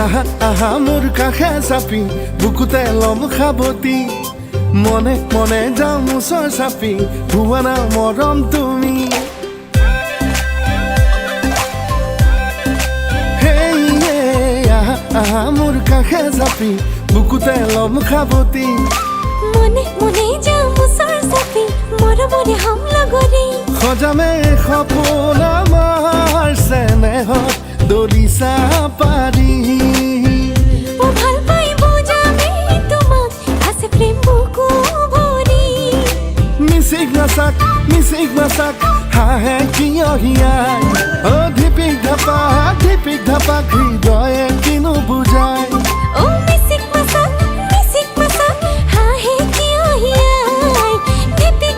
আহা আহা মোৰ কাষে চাপি বুকুতে লম খাবতি মনে মনে যাওঁ মুচৰ চাপি ভুৱা না মৰম তুমি আহা আহা মোৰ কাষে চাপি বুকুতে লম খাবতি মনে মনে যাওঁ মুচৰ চাপি মৰমৰে হম লগৰী সজামে সপোন আমাৰ চেনেহত দলিচা পাৰি ভাল পাই বুজামে তোমাক আছে প্ৰেম বুকু ভৰি মিচিক নাচাক হাঁহে কিয় হিয়াই অ ধিপিক ধাপাক হৃদয়ে কিনো বুজাই ও মিচিক নাচাক হাঁহে কিয় হিয়াই ধিপিক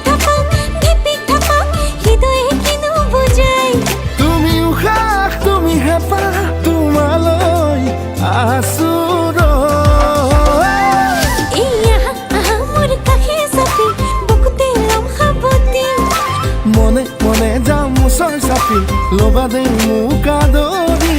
ধাপাক হৃদয়ে কিনো বুজাই তুমি উশাহ তুমি হেঁপাহ তোমালৈ আছো মনে মনে যাওঁ মুচৰ চাপি লবা দে মোক আদৰি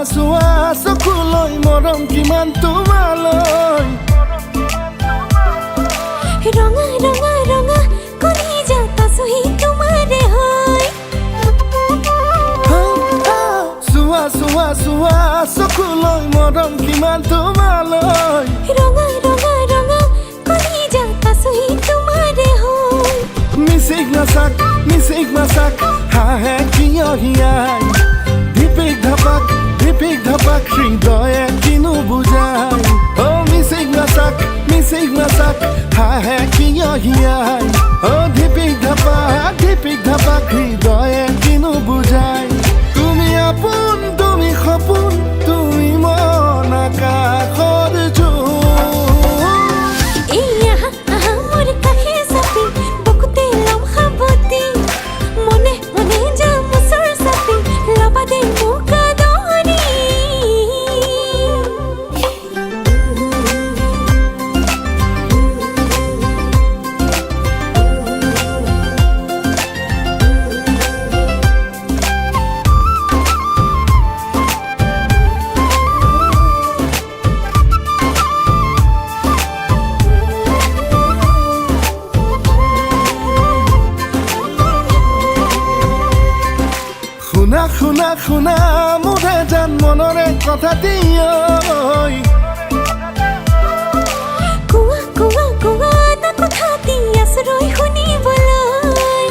চোৱা চকুলৈ মৰম কিমান তোমালৈ ৰঙা ৰঙা ৰঙা কলিজা তাচহি তোমাৰে হয় চোৱা চকুলৈ মৰম কিমান তোমালৈ ৰঙা ৰঙা ৰঙা কলিজা তাচহি তোমাৰে হয় মিচিক নাচাক হাঁহে কিয় হিয়াই ধিপিক ধাপাক হৃদয়ে কিনো বুজাই অ মিচিক নাচাক হাঁহে কিয় হিয়াই অ ধিপিক ধাপাক হৃদয়ে কিনো বুজাই তুমি আপোন তুমি সপোন তুমি মন আকাশৰ মোৰ কাষে চাপি বুকুতে লম খাবতি মনে মনে যাওঁ মুচৰ চাপি লবা দে মোক শুনা মোৰে জান মনৰে কথা দিয়ৈ কোৱা না কথা দি আশ্ৰয় শুনিবলৈ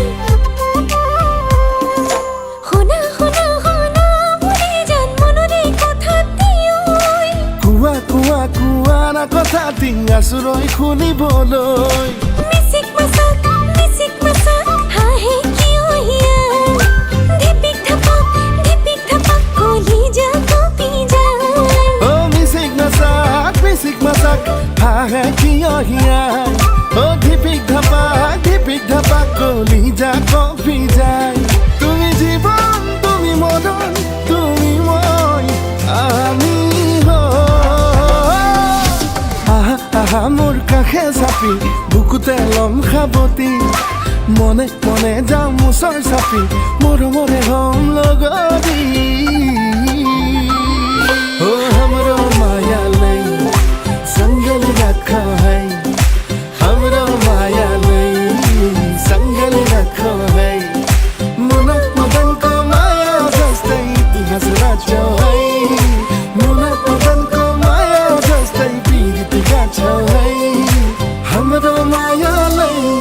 শুনা মোৰে জান মনৰে কথা দিয়ৈ কোৱা না কথা দি আশ্ৰয় শুনিবলৈ মিচিক মাছাক হাঁহে কিয় হিয়াই ধিপিক ধাপাক কলিজা কপি যায় অ মিচিক নাচাক হাঁহে কিয় হিয়াই অ ধিপিক ধাপাক কলিজা কপি যায় তুমি জীৱন তুমি মদন তুমি মই আমি আহা মোৰ কাষে চাপি বুকুতে লম খাবতি মনে মনে যাওঁ মুচৰ চাপি মৰমৰে হম লগৰী ओ हमरो माया लई संगल रखो है हमरो माया लई संगल रखो है मुनक मदन को माया जस्तै इतिहास रचो है मुनक मदन को माया जस्तै पीडित गाछो है हमरो माया लई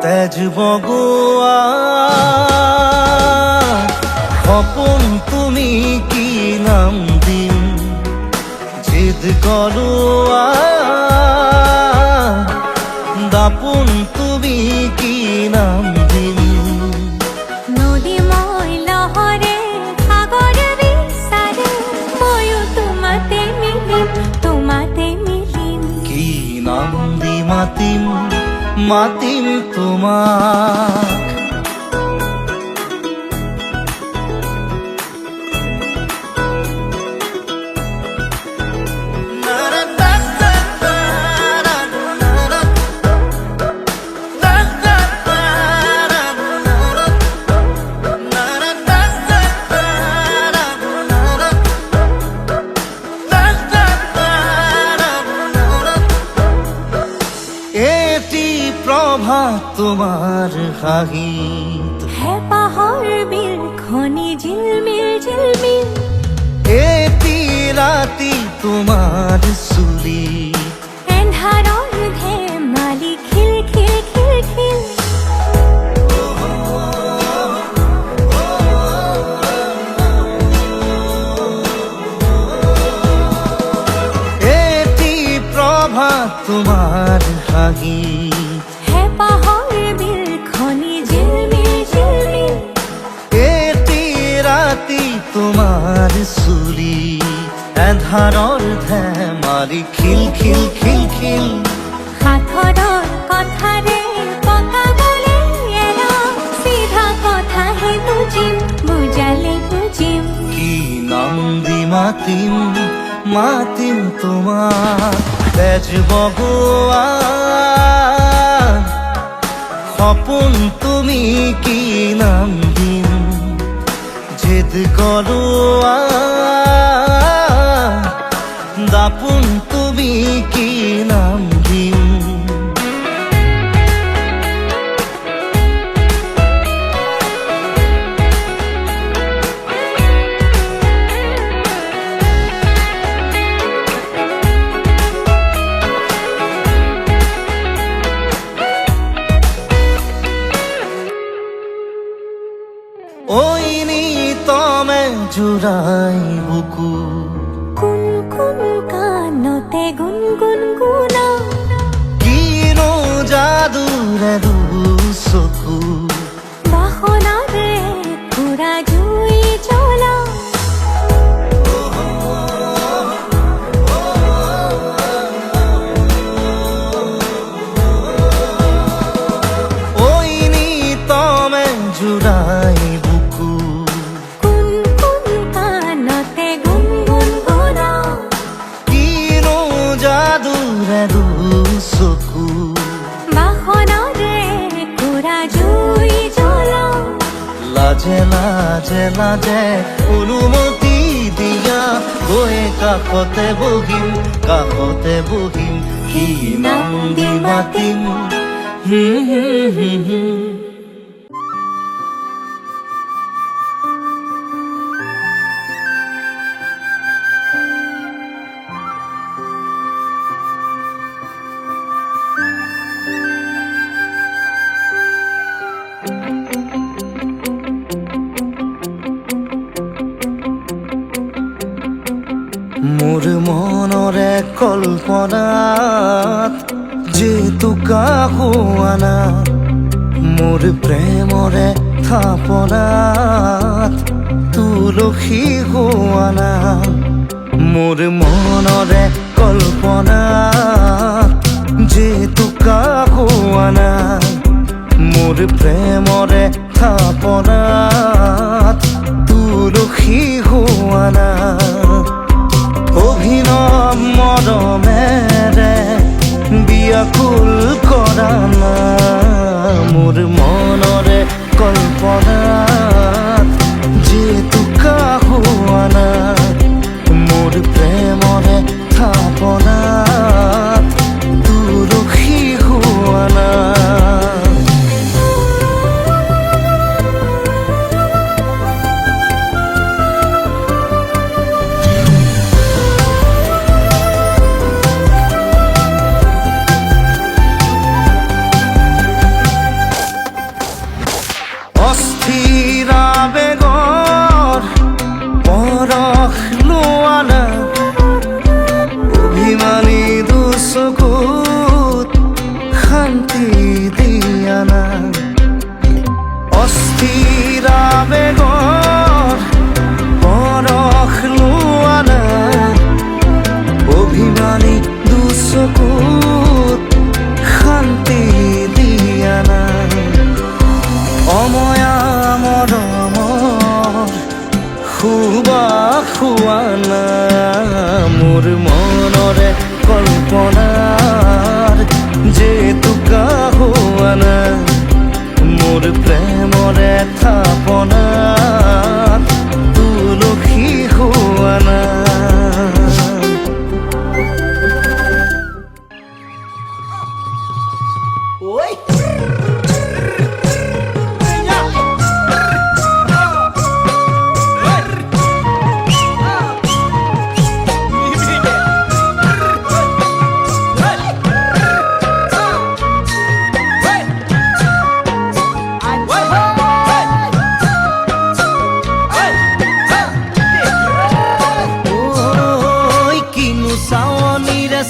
তেজ বগোৱা সপোন তুমি কি নাম দিম জিদ কৰোৱা দাপোন তুমি কি নাম দিম নদী মই লহৰে সাগৰ বিচাৰে ময়ো তোমাতে মিলিম কি নাম দি মাতিম মাতিম তোমাক এটি প্রভাত তোমার হাঁহিত হেঁপাহৰ বিল খনি ঝিলমিল এটি ৰাতি তোমাৰ চুলি এন্ধাৰৰ ধেমালি খিল এটি প্ৰভাত তোমাৰ হাঁহিত হেঁপাহৰ বিল খনি ঝিলমিল এটি ৰাতি তোমাৰ চুলি এন্ধাৰৰ ধেমালি খিল খিল খিল খিল সাঁথৰৰ কথাৰে পকাবলে এৰা চিধা কথাহে বুজালে বুজিম কি নাম দি মাতিম মাতিম তোমাক তেজ বগোৱা সপোন তুমি কি নাম দিম জিদ কৰোৱা দাপোন তুমি কি নাম দিম ওই নিতমে জুড়াই বুকু কোন কাণতে গুণগুণা কিনো যাদুৰে চকু বাসনাৰে পুৰা জুই জ্বলা ওই নিতমে জুড়াই বুকু কোন কাণতে গুণগুণা কিনো যাদুৰে চকু বাসনাৰে পুৰা জুই জ্বলা লাজে লাজে লাজে অনুমতি দিয়া গৈ কাষতে বহিম কি নাম দি মাতিম মোৰ মনৰে কল্পনাত যেতুকা হোৱানা মোৰ প্ৰেমৰে থাপনাত তুলসী হোৱানা মোৰ মনৰে কল্পনাত যেতুকা হোৱানা মোৰ প্ৰেমৰে থাপনাত তুলসী হোৱানা অভিনৱ মৰমেৰে বিয়াকুল কৰা না মোৰ মনৰে কল্পনাত যেতুকা হোৱানা মোৰ প্ৰেমৰে থাপনাত তুলসী হোৱানা ঐ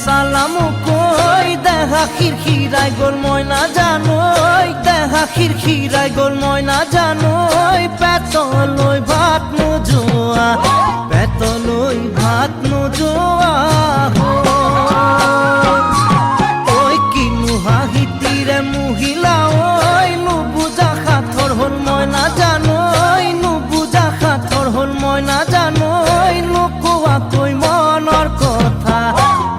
সালাম কই দেখা খিরখিরাই গল মই না জানোই দেখা খিরখিরাই গল মই না জানোই পেটলৈ ভাত নোযোৱা পেটলৈ ভাত নোযোৱা ঐ কিনো হাঁহিতিৰে মহিলা ঐ নুবুজা সাঁথৰ হ'ল মই না জানোই নুবুজা সাঁথৰ হ'ল মই না জানোই নোকোৱাকৈ মনৰ কথা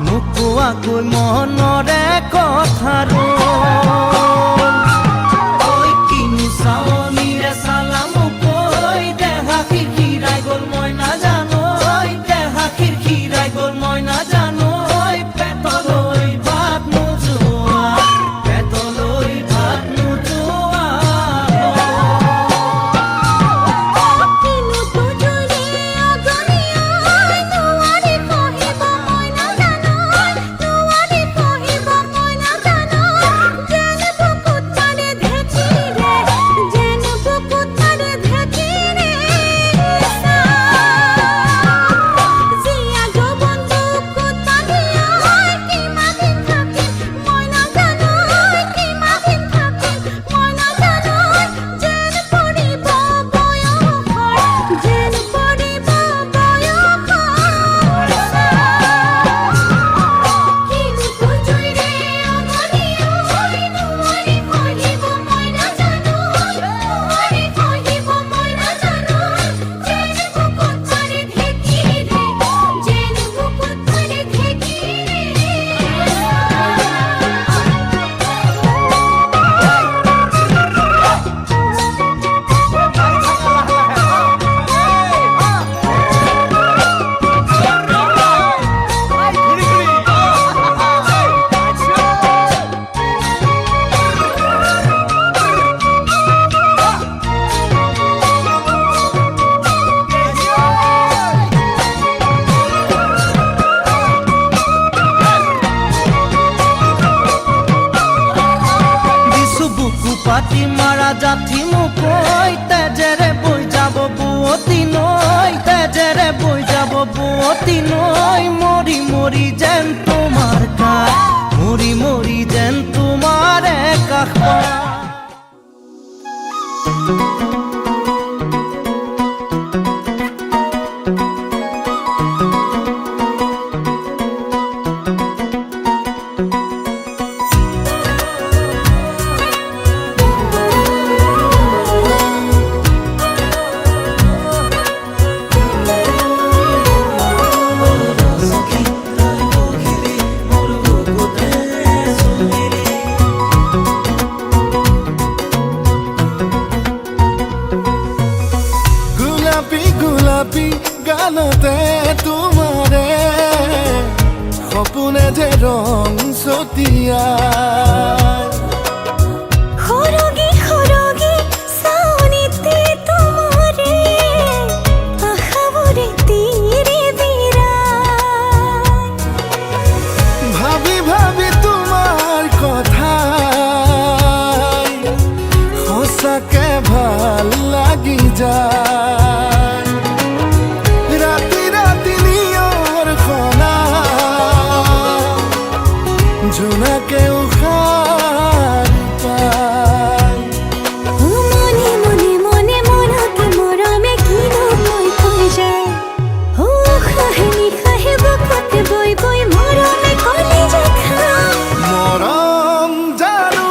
নোকোৱাকৈ মনৰে কথাৰো ঐ কিনো চাৱনিৰে চালাম কৈ দেহা খিৰখিৰাই গ'ল মই নাজানোই দেহা খিৰখিৰাই গ'ল মই নাজানোই পেটলৈ ভাত নোযোৱা পেটলৈ ভাত নোযোৱা কিনো তুজুৰি অগনিয়া নোৱাৰি কহিব মই নাজানো নোৱাৰি কহিব মই নাজানো যেন বুকুত মাৰে ঢেঁকীৰে যেন বুকুত মাৰে ঢেঁকীৰে জীয়া যৌৱন বুকুত বান্ধিয়া কিমান দিন থাকিম মই নাজানো কিমান দিন থাকিম মই নাজানো যেন পৰিব বয়সৰ যেন পৰিব বয়সৰ কিনো তুজুৰিৰে অগনিয়া নোৱাৰি কহিব মই নাজানো নোৱাৰি কহিব মই নাজানো যেন বুকুত মাৰে ঢেঁকীৰে যেন বুকুত মাৰে দিছো বুকু পাতি মাৰা জাঠি মুকৈ তেজেৰে বৈ যাব বুৱতী নৈ তেজেৰে বৈ যাব বুৱতী নৈ মৰি মৰি যেন তোমাৰ কাষ মৰি মৰি যেন তোমাৰে কাষ পাওঁ। গোলাপী গোলাপী গানতে তোমাৰে সপোনে যে ৰং ছটিয়াই খৰগী খৰগী চাৱনিতে তোমাৰে আশাবোৰে তীৰে বিৰাই ভাবি ভাবি তোমাৰ কথা সঁচাকে ভাল লাগি যায় ৰাতি ৰাতি নিয়ৰ খনা জোনাকে উশাহ পায় মনে মনে মনে মনকে মৰমে কিনো কৈ কৈ যায় উশাহে নিশাহে বুকুতে বৈ বৈ মৰমে কলিজা খায় মৰম জানো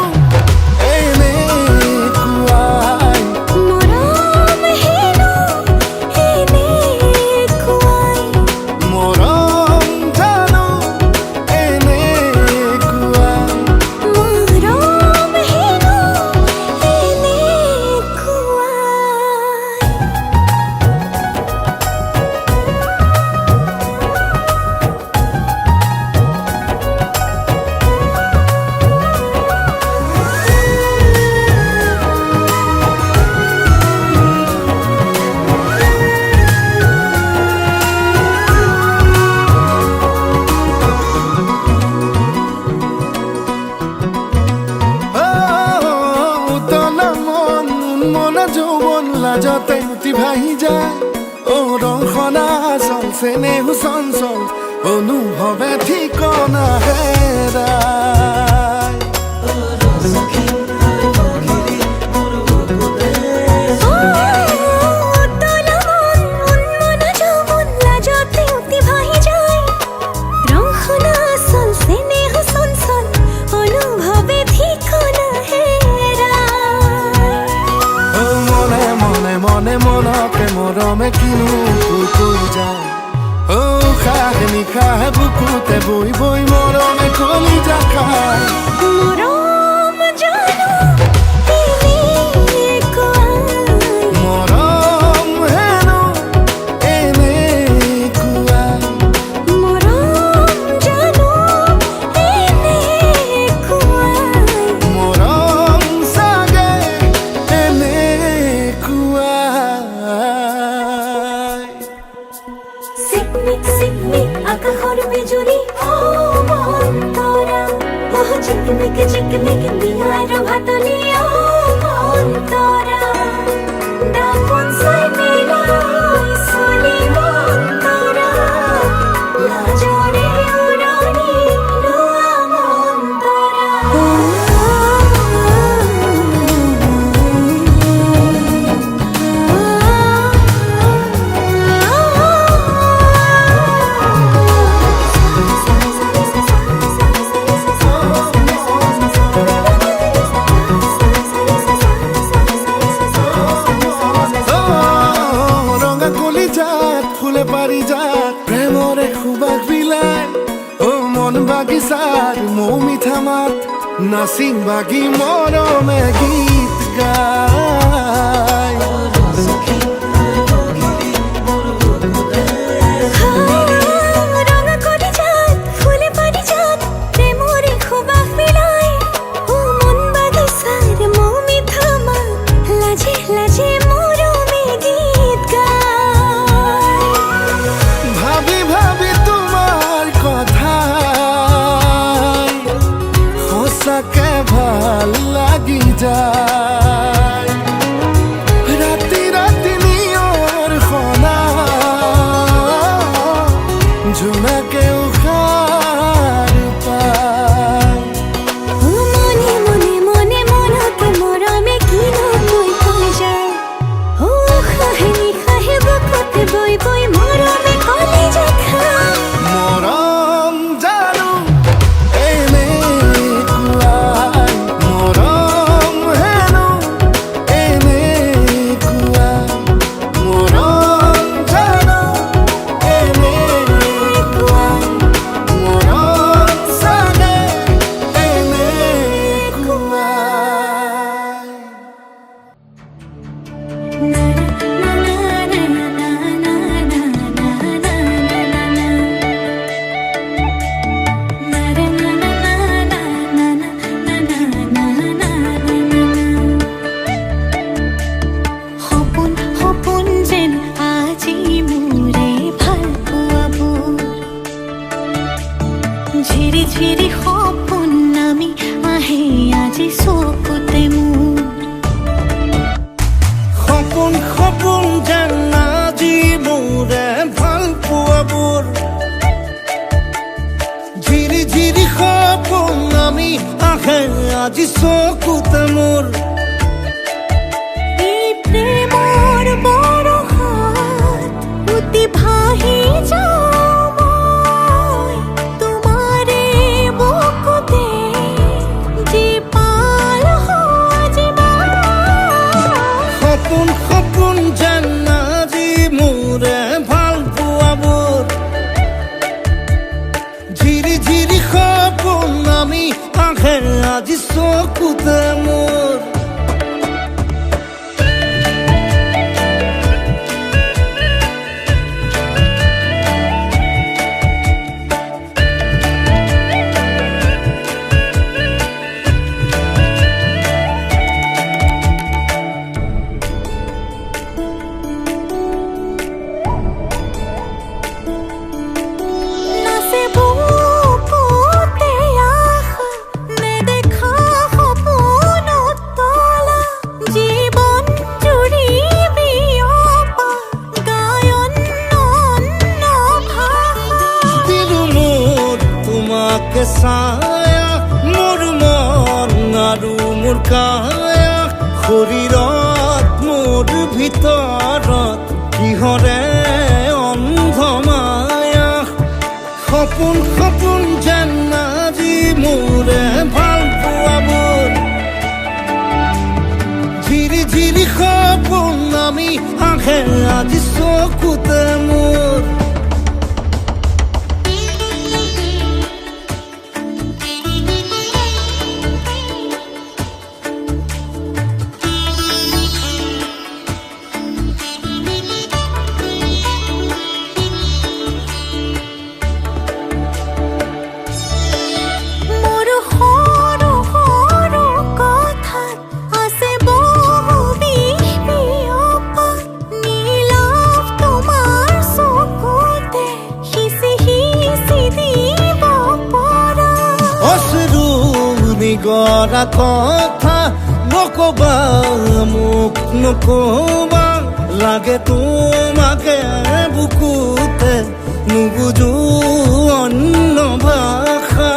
এনেকুৱাই মৰম হেনো এনেকুৱাই মৰম জানো এনেকুৱাই লাজতে উঠি ভাহি যায় ও ৰংখনা আচল চেনেহু চঞ্চল অনুভৱে ঠিকনা হেৰাই মনে মনকে মৰমে কিনো কৈ যায় ও খাহে নিশাহে বুকুতে বৈ বৈ মৰমে কলিজা খায় মৰম জানো মৰম হেনো এনেকুৱা মৰম জানো মৰম চাগে এনেকুৱা চিকমিক চিকমিক আকাশৰ বিজুলী অন্তৰা চিকমিক চিকমিক বিয়াৰ ভাতলি অন্তৰা দাপোন চাই মিলাই চলি অন্তৰা লাজৰে উৰণি লোৱা ৰঙা কলিজাত ফুলে পাৰিজাত প্ৰেমৰে সুবাস বিলাই ও মন বাগিচাত মৌ মিঠা মাত নাচিম বাগি মৰমে গীত গায় ৰঙা কলিজাত ফুলে পাৰিজাত প্ৰেমৰে সুবাস বিলাই ও মন বাগিচাৰ মৌ মিঠা মাত লাজে লাজে মৰমে গীত গায় ভাবি ভাবি তোমাৰ কথা সঁচাকে ভাল লাগি যায় ৰাতি ৰাতি নিয়ৰ সনা জোনাকে উশাৰ পায় মনে মনে মনে মনকে মৰমে কিনো কৈ যায় ও খাহে নিশাহে বুকুতে বৈ বৈ মৰমে কলিজা খায় মৰম জানো এনেকুৱাই মৰম হেনো এনেকুৱাই মৰম জানো এনেকুৱাই মৰম চাগে এনেকুৱাই সপোন সপোন যেন আজি মোৰে ভাল পোৱাবোৰ ঝিৰি ঝিৰি সপোন নামি আহে আজি চকুতে মোৰ সপোন সপোন যেন আজি মোৰে ভাল পোৱাবোৰ ঝিৰি ঝিৰি সপোন আমি আহে আজি চকুতে মোৰ এই প্ৰেমৰ বৰষাত উটি ভাহি যাওঁ মই তোমাৰে বুকুতে যি পাল সজিবা সপোন সপোন যেন আজি মোৰে ভাল পোৱাবোৰ ঝিৰি ঝিৰি সপোন আমি আহে আজি চকুতে মোৰ নাচে বুকুতে আশা নেদেখা সপোন মোৰ কায়া শৰীৰত মোৰ ভিতৰত কিহৰে অন্ধ মায়া সপোন সপোন যেন আজি মোৰে ভাল পোৱাবোৰ ঝিৰি ঝিৰি সপোন আমি আহে আজি চকুতে মোৰ মোৰ সৰু সৰু কথাত আছে বহু বিষ বিয়পা নীলাভ তোমাৰ চকুতে সিঁচি সিঁচি দিব পৰা অশ্ৰু নিগৰা কথা নকবা মোক নকবা লাগে তোমাকে বুকুতে নুবুজো অন্য ভাষা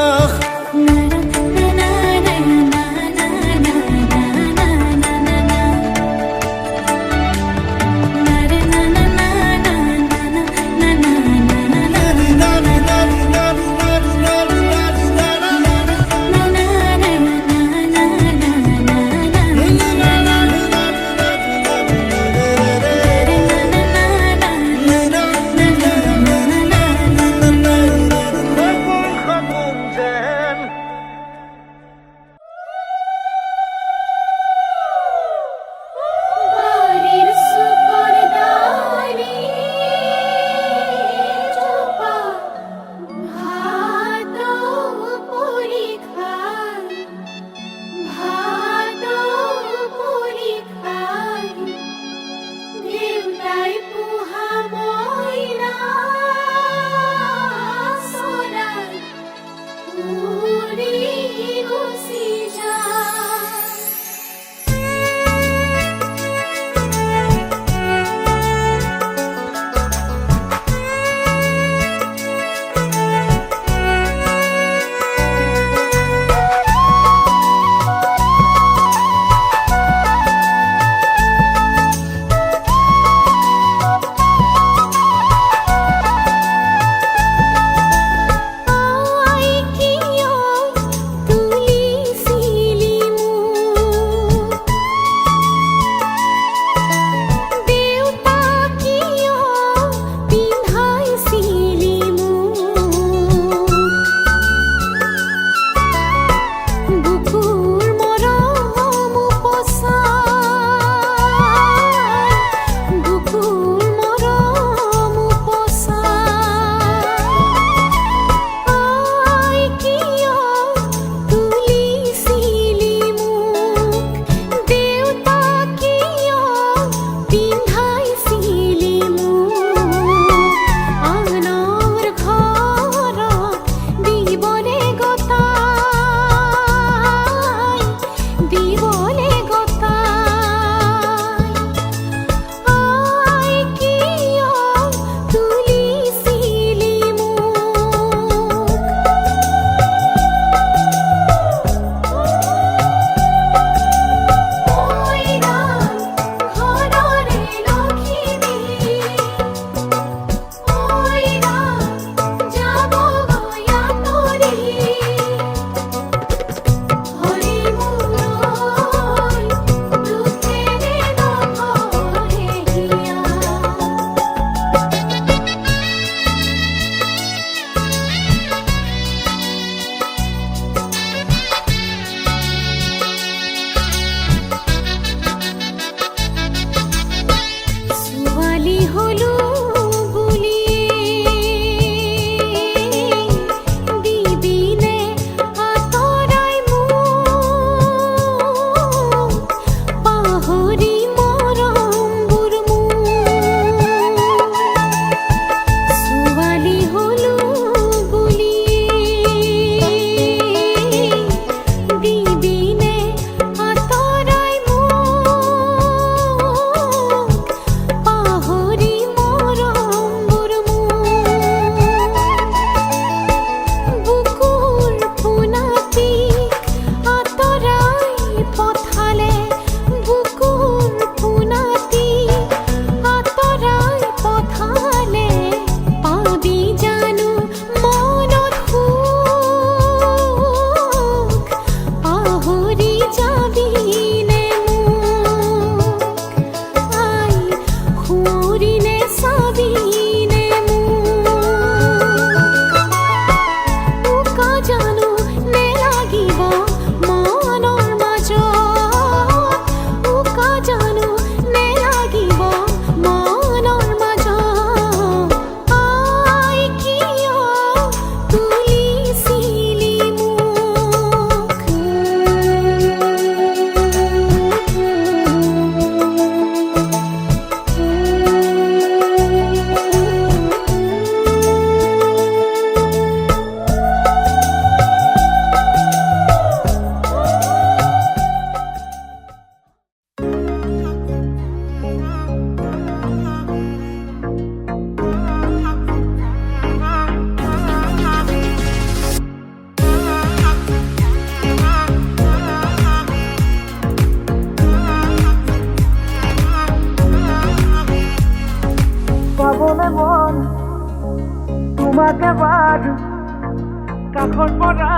কাষৰ পৰা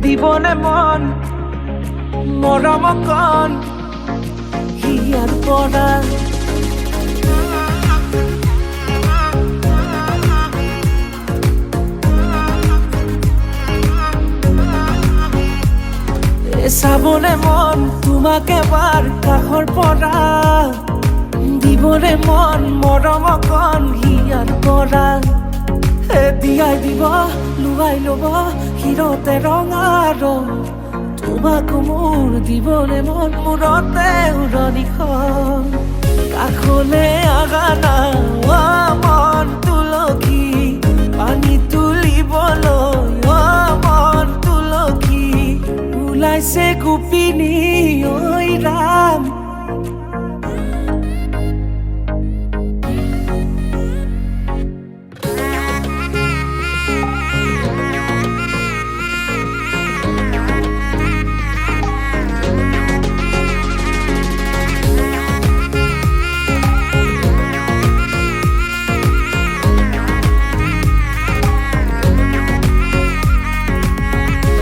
দিবনে মন মৰম কণ হিয়াৰ পৰা চাবনে মন তোমাক এবাৰ কাষৰ পৰা দিবনে মন মৰম কণ হিয়াৰ পৰা দিয়াই দিব লুৱাই ল'ব হিৰতে ৰঙা ৰং তোমাক মোৰ দিবনে মন মূৰতে উৰণিখন কাষলে আগা না মন তুলসী পানী তুলিবলৈ মন তুলসী ওলাইছে গোপিনী ঐ ৰাম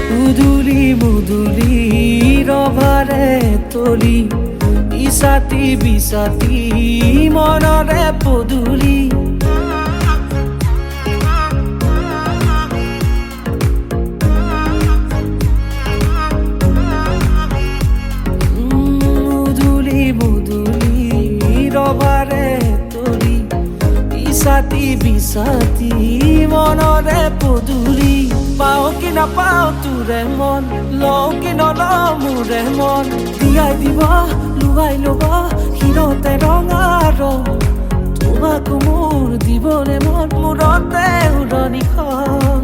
মুদুলি মুদুলি ৰভাৰে তলি বিছাতি বিছাতি মনৰে পদূলি মুদুলি মুদুলি ৰভাৰে তলি বিছাতি বিছাতি মনৰে পদূলি পাও কি নাপাও তোৰে মন লওঁ কি নলওঁ মোৰে মন দিয়াই দিব লুৱাই ল'ব হিৰতে ৰঙা ৰং তোমাক মোৰ দিবনে মন মূৰতে উৰণিখন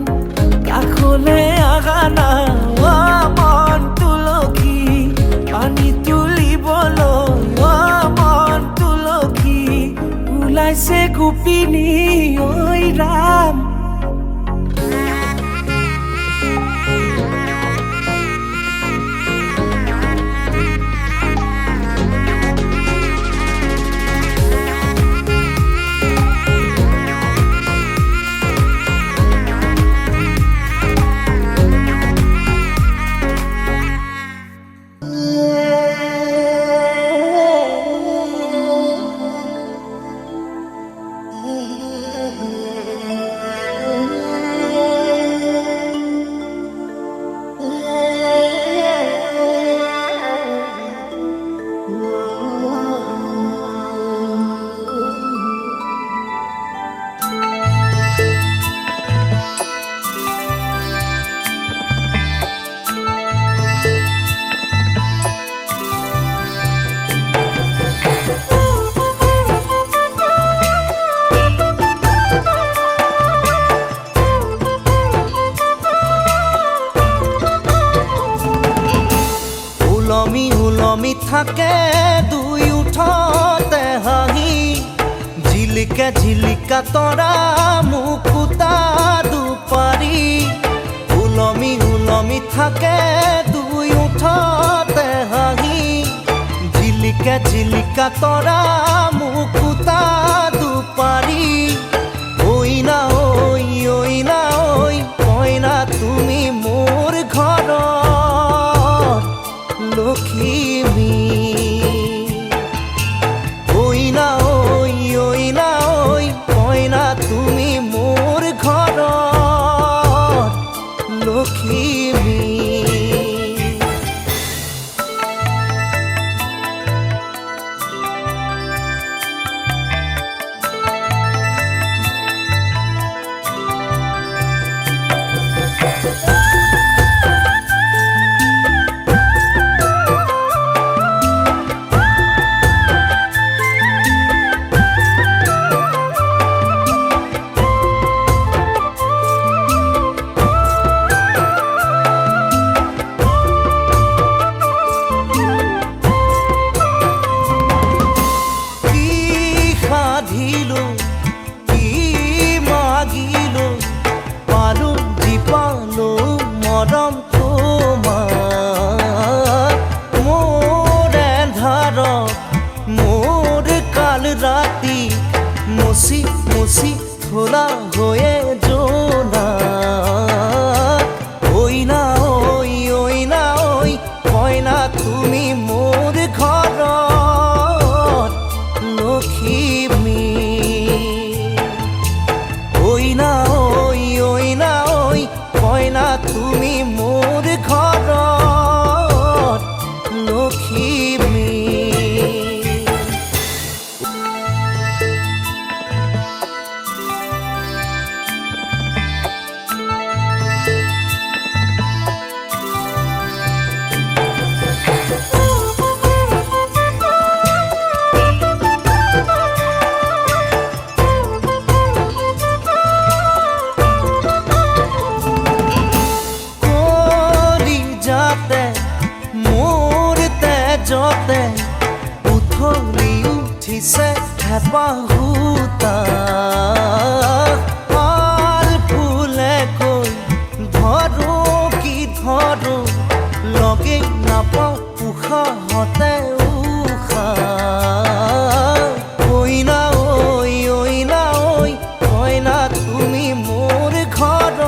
কাষলে আগা না মন তুলসী পানী তুলিবলৈ মন তুলসী ওলাইছে গোপিনী ঐ ৰাম উলমি উলমি থাকে দুই উঠতে হাঁহি ঝিলিকা ঝিলিকা তৰা মুকুতা দুপাৰি উলমি উলমি থাকে দুই উঠতে হাঁহি ঝিলিকা ঝিলিকা তৰা মুকুতা দুপাৰি ঐ না ঐ কইনা তুমি মোৰ ঘৰৰ লক্ষ্মী ঐ না কইনা তুমি মোৰ ঘৰৰ লক্ষ্মী খোলা হয়ে জোনা ওই না ওই ওই না ওই কয় না তুমি মোর ঘর লক্ষ্মী ওই না ওই ওই না ওই কয় না তুমি মোর ঘর লক্ষ্মী যতে উথলি উঠিছে হেঁপাহুতা পাল ফুলে কৈ ধৰো কি ধৰো লগে নাপাওঁ উশাহতে উশাহ ঐ না ঐ না ঐ কয় না তুমি মোৰ ঘৰৰ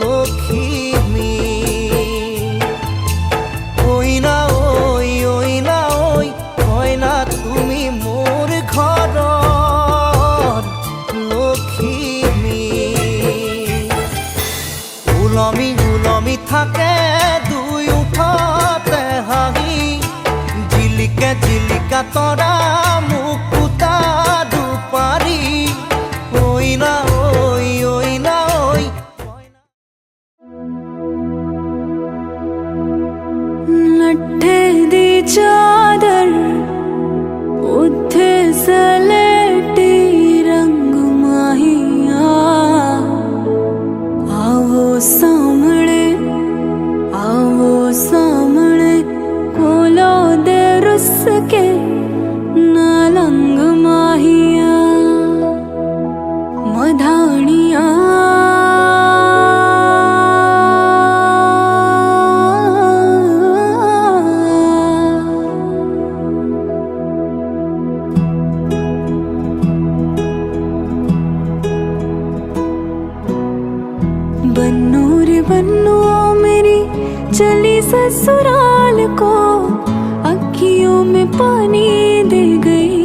লক্ষ্মী ওই না ওই না ওই কয় না তুমি মোৰ ঘৰৰ লক্ষ্মী উলমি উলমি থাকে দুই উঠতে হাঁহি জিলিকে জিলিকা তৰা মুকুতা দুপাৰি ওই না ওই না ওই लट्ठे दी चादर उठे सलेटी रंग माहिया आवो सामने कोलो दे रुस के नालंग माहिया मधानिया बन्नू रे बन्नू मेरी चली ससुराल को अखियों में पानी दे गई